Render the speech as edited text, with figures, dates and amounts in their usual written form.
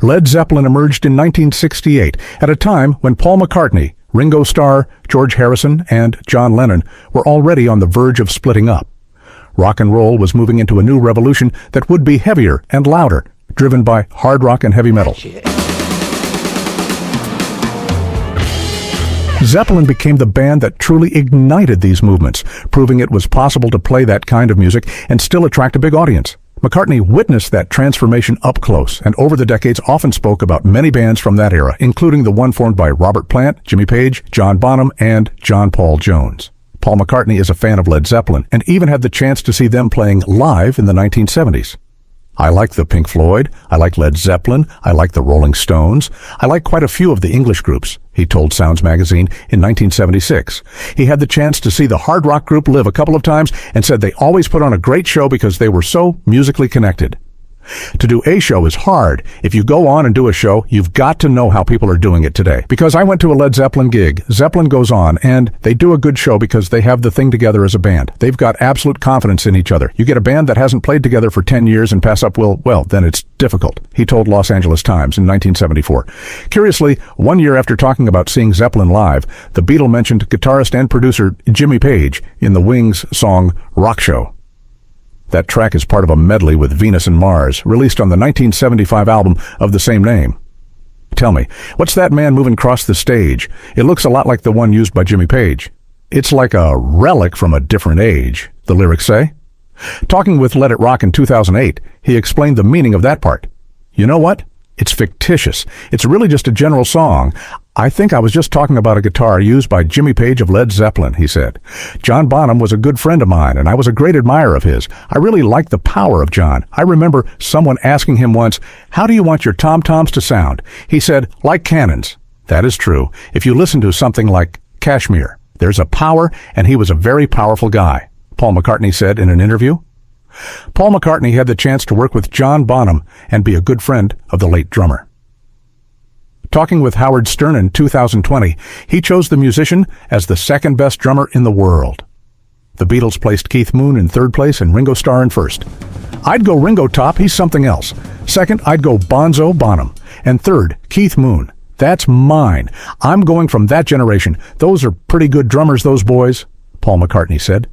Led Zeppelin emerged in 1968, at a time when Paul McCartney, Ringo Starr, George Harrison, and John Lennon were already on the verge of splitting up. Rock and roll was moving into a new revolution that would be heavier and louder, driven by hard rock and heavy metal. Zeppelin became the band that truly ignited these movements, proving it was possible to play that kind of music and still attract a big audience. McCartney witnessed that transformation up close, and over the decades often spoke about many bands from that era, including the one formed by Robert Plant, Jimmy Page, John Bonham, and John Paul Jones. Paul McCartney is a fan of Led Zeppelin, and even had the chance to see them playing live in the 1970s. I like the Pink Floyd, I like Led Zeppelin, I like the Rolling Stones, I like quite a few of the English groups, he told Sounds magazine in 1976. He had the chance to see the hard rock group live a couple of times and said they always put on a great show because they were so musically connected. To do a show is hard. If you go on and do a show, you've got to know how people are doing it today. Because I went to a Led Zeppelin gig, Zeppelin goes on, and they do a good show because they have the thing together as a band. They've got absolute confidence in each other. You get a band that hasn't played together for 10 years and pass up, well, then it's difficult, he told Los Angeles Times in 1974. Curiously, 1 year after talking about seeing Zeppelin live, the Beatle mentioned guitarist and producer Jimmy Page in the Wings song Rock Show. That track is part of a medley with Venus and Mars, released on the 1975 album of the same name. Tell me, what's that man moving across the stage? It looks a lot like the one used by Jimmy Page. It's like a relic from a different age, the lyrics say. Talking with Let It Rock in 2008, he explained the meaning of that part. You know what? It's fictitious. It's really just a general song. I think I was just talking about a guitar used by Jimmy Page of Led Zeppelin, he said. John Bonham was a good friend of mine, and I was a great admirer of his. I really liked the power of John. I remember someone asking him once, "How do you want your tom-toms to sound?" He said, "Like cannons." That is true. If you listen to something like Kashmir, there's a power, and he was a very powerful guy, Paul McCartney said in an interview. Paul McCartney had the chance to work with John Bonham and be a good friend of the late drummer. Talking with Howard Stern in 2020, he chose the musician as the second best drummer in the world. The Beatles placed Keith Moon in third place and Ringo Starr in first. I'd go Ringo top, he's something else. Second, I'd go Bonzo Bonham. And third, Keith Moon. That's mine. I'm going from that generation. Those are pretty good drummers, those boys, Paul McCartney said.